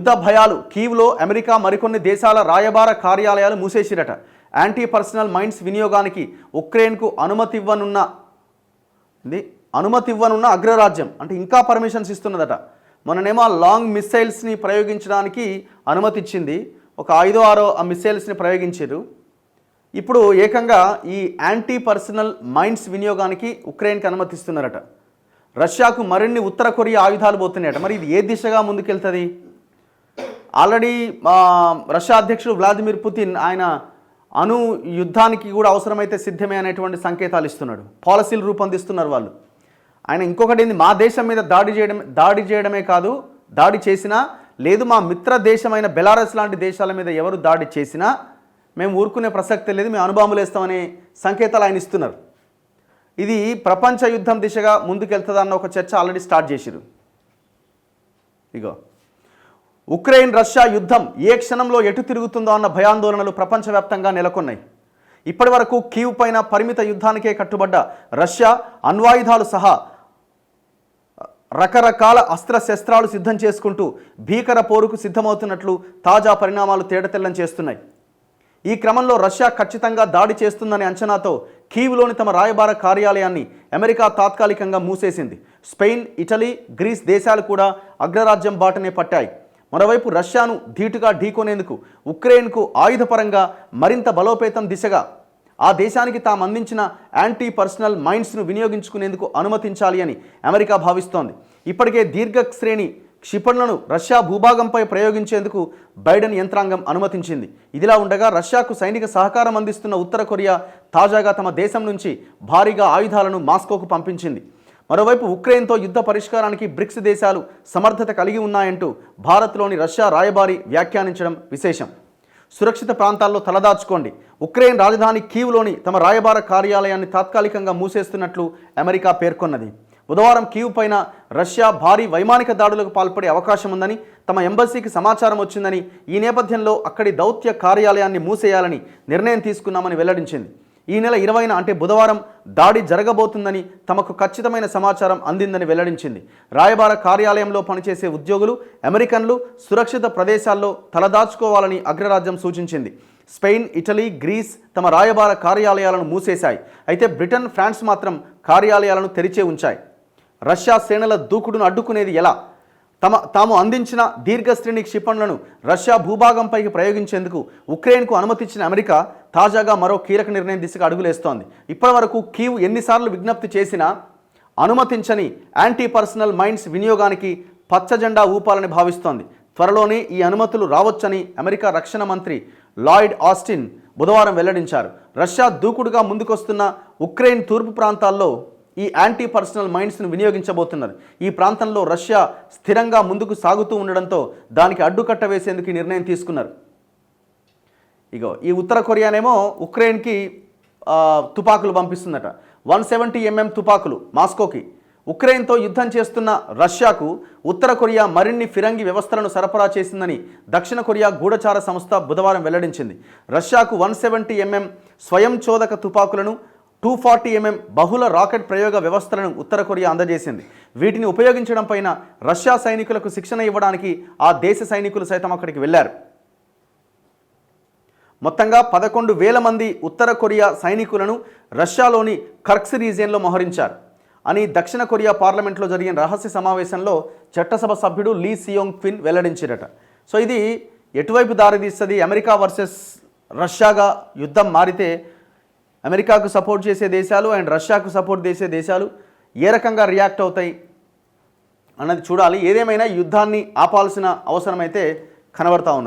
యుద్ధ భయాలు. కీవ్లో అమెరికా మరికొన్ని దేశాల రాయబార కార్యాలయాలు మూసేసిరట. యాంటీ పర్సనల్ మైన్స్ వినియోగానికి ఉక్రెయిన్కు అనుమతి ఇవ్వనున్న అగ్రరాజ్యం. అంటే ఇంకా పర్మిషన్స్ ఇస్తున్నదట. మొన్ననేమో లాంగ్ మిస్సైల్స్ని ప్రయోగించడానికి అనుమతి ఇచ్చింది. ఒక 5-6 ఆ మిస్సైల్స్ని ప్రయోగించారు. ఇప్పుడు ఏకంగా ఈ యాంటీ పర్సనల్ మైన్స్ వినియోగానికి ఉక్రెయిన్కి అనుమతిస్తున్నారట. రష్యాకు మరిన్ని ఉత్తర కొరియా ఆయుధాలు పోతున్నాయట. మరి ఇది ఏ దిశగా ముందుకెళ్తుంది? ఆల్రెడీ రష్యా అధ్యక్షుడు వ్లాదిమిర్ పుతిన్ ఆయన అణు యుద్ధానికి కూడా అవసరమైతే సిద్ధమే అనేటువంటి సంకేతాలు ఇస్తున్నాడు. పాలసీలు రూపొందిస్తున్నారు వాళ్ళు. ఆయన ఇంకొకటి ఏంది, మా దేశం మీద దాడి చేయడమే కాదు, దాడి చేసినా లేదు మా మిత్ర దేశమైన బెలారస్ లాంటి దేశాల మీద ఎవరు దాడి చేసినా మేము ఊరుకునే ప్రసక్తే లేదు, మేము అణుబాంబులు వేస్తామనే సంకేతాలు ఆయన ఇస్తున్నారు. ఇది ప్రపంచ యుద్ధం దిశగా ముందుకెళ్తుందన్న ఒక చర్చ ఆల్రెడీ స్టార్ట్ చేసిరు. ఇగో ఉక్రెయిన్ రష్యా యుద్ధం ఏ క్షణంలో ఎటు తిరుగుతుందో అన్న భయాందోళనలు ప్రపంచవ్యాప్తంగా నెలకొన్నాయి. ఇప్పటి వరకు కీవ్ పైన పరిమిత యుద్ధానికే కట్టుబడ్డ రష్యా అణ్వాయుధాలు సహా రకరకాల అస్త్రశస్త్రాలు సిద్ధం చేసుకుంటూ భీకర పోరుకు సిద్ధమవుతున్నట్లు తాజా పరిణామాలు తేటతెల్లం చేస్తున్నాయి. ఈ క్రమంలో రష్యా ఖచ్చితంగా దాడి చేస్తుందనే అంచనాతో కీవ్లోని తమ రాయబార కార్యాలయాన్ని అమెరికా తాత్కాలికంగా మూసేసింది. స్పెయిన్, ఇటలీ, గ్రీస్ దేశాలు కూడా అగ్రరాజ్యం బాటనే పట్టాయి. మరోవైపు రష్యాను ధీటుగా ఢీకొనేందుకు ఉక్రెయిన్కు ఆయుధపరంగా మరింత బలోపేతం దిశగా ఆ దేశానికి తాము అందించిన యాంటీ పర్సనల్ మైన్స్ను వినియోగించుకునేందుకు అనుమతించాలి అని అమెరికా భావిస్తోంది. ఇప్పటికే దీర్ఘ శ్రేణి క్షిపణులను రష్యా భూభాగంపై ప్రయోగించేందుకు బైడెన్ యంత్రాంగం అనుమతించింది. ఇదిలా ఉండగా రష్యాకు సైనిక సహకారం అందిస్తున్న ఉత్తర కొరియా తాజాగా తమ దేశం నుంచి భారీగా ఆయుధాలను మాస్కోకు పంపించింది. మరోవైపు ఉక్రెయిన్తో యుద్ధ పరిష్కారానికి బ్రిక్స్ దేశాలు సమర్థత కలిగి ఉన్నాయంటూ భారత్లోని రష్యా రాయబారి వ్యాఖ్యానించడం విశేషం. సురక్షిత ప్రాంతాల్లో తలదాచుకోండి. ఉక్రెయిన్ రాజధాని కీవ్లోని తమ రాయబార కార్యాలయాన్ని తాత్కాలికంగా మూసేస్తున్నట్లు అమెరికా పేర్కొన్నది. బుధవారం కీవ్ పైన రష్యా భారీ వైమానిక దాడులకు పాల్పడే అవకాశం ఉందని తమ ఎంబసీకి సమాచారం వచ్చిందని, ఈ నేపథ్యంలో అక్కడి దౌత్య కార్యాలయాన్ని మూసేయాలని నిర్ణయం తీసుకున్నామని వెల్లడించింది. ఈ నెల 20న అంటే బుధవారం దాడి జరగబోతుందని తమకు ఖచ్చితమైన సమాచారం అందిందని వెల్లడించింది. రాయబార కార్యాలయంలో పనిచేసే ఉద్యోగులు, అమెరికన్లు సురక్షిత ప్రదేశాల్లో తలదాచుకోవాలని అగ్రరాజ్యం సూచించింది. స్పెయిన్, ఇటలీ, గ్రీస్ తమ రాయబార కార్యాలయాలను మూసేశాయి. అయితే బ్రిటన్, ఫ్రాన్స్ మాత్రం కార్యాలయాలను తెరిచే ఉంచాయి. రష్యా సేనల దూకుడును అడ్డుకునేది ఎలా? తాము అందించిన దీర్ఘశ్రేణి క్షిపణులను రష్యా భూభాగంపైకి ప్రయోగించేందుకు ఉక్రెయిన్కు అనుమతించిన అమెరికా తాజాగా మరో కీలక నిర్ణయం దిశగా అడుగులేస్తోంది. ఇప్పటివరకు కీవ్ ఎన్నిసార్లు విజ్ఞప్తి చేసినా అనుమతించని యాంటీ పర్సనల్ మైన్స్ వినియోగానికి పచ్చజెండా ఊపాలని భావిస్తోంది. త్వరలోనే ఈ అనుమతులు రావచ్చని అమెరికా రక్షణ మంత్రి లాయిడ్ ఆస్టిన్ బుధవారం వెల్లడించారు. రష్యా దూకుడుగా ముందుకొస్తున్న ఉక్రెయిన్ తూర్పు ప్రాంతాల్లో ఈ యాంటీ పర్సనల్ మైన్స్ను వినియోగించబోతున్నారు. ఈ ప్రాంతంలో రష్యా స్థిరంగా ముందుకు సాగుతూ ఉండడంతో దానికి అడ్డుకట్ట వేసేందుకు ఈ నిర్ణయం తీసుకున్నారు. ఇగో ఈ ఉత్తర కొరియానేమో ఉక్రెయిన్కి తుపాకులు పంపిస్తుందట. 170 mm తుపాకులు మాస్కోకి. ఉక్రెయిన్తో యుద్ధం చేస్తున్న రష్యాకు ఉత్తర కొరియా మరిన్ని ఫిరంగి వ్యవస్థలను సరఫరా చేసిందని దక్షిణ కొరియా గూఢచార సంస్థ బుధవారం వెల్లడించింది. రష్యాకు 170 mm స్వయంచోదక తుపాకులను, 240 mm బహుళ రాకెట్ ప్రయోగ వ్యవస్థలను ఉత్తర కొరియా అందజేసింది. వీటిని ఉపయోగించడం పైన రష్యా సైనికులకు శిక్షణ ఇవ్వడానికి ఆ దేశ సైనికులు సైతం అక్కడికి వెళ్లారు. మొత్తంగా 11,000 మంది ఉత్తర కొరియా సైనికులను రష్యాలోని కర్స్క్ రీజియన్లో మోహరించారు అని దక్షిణ కొరియా పార్లమెంట్లో జరిగిన రహస్య సమావేశంలో చట్టసభ సభ్యుడు లీ సియోంగ్ క్విన్ వెల్లడించారట. సో ఇది ఎటువైపు దారితీస్తుంది? అమెరికా వర్సెస్ రష్యాగా యుద్ధం మారితే అమెరికాకు సపోర్ట్ చేసే దేశాలు అండ్ రష్యాకు సపోర్ట్ చేసే దేశాలు ఏ రకంగా రియాక్ట్ అవుతాయి అన్నది చూడాలి. ఏదేమైనా యుద్ధాన్ని ఆపాల్సిన అవసరం అయితే కనబడతా ఉన్నది.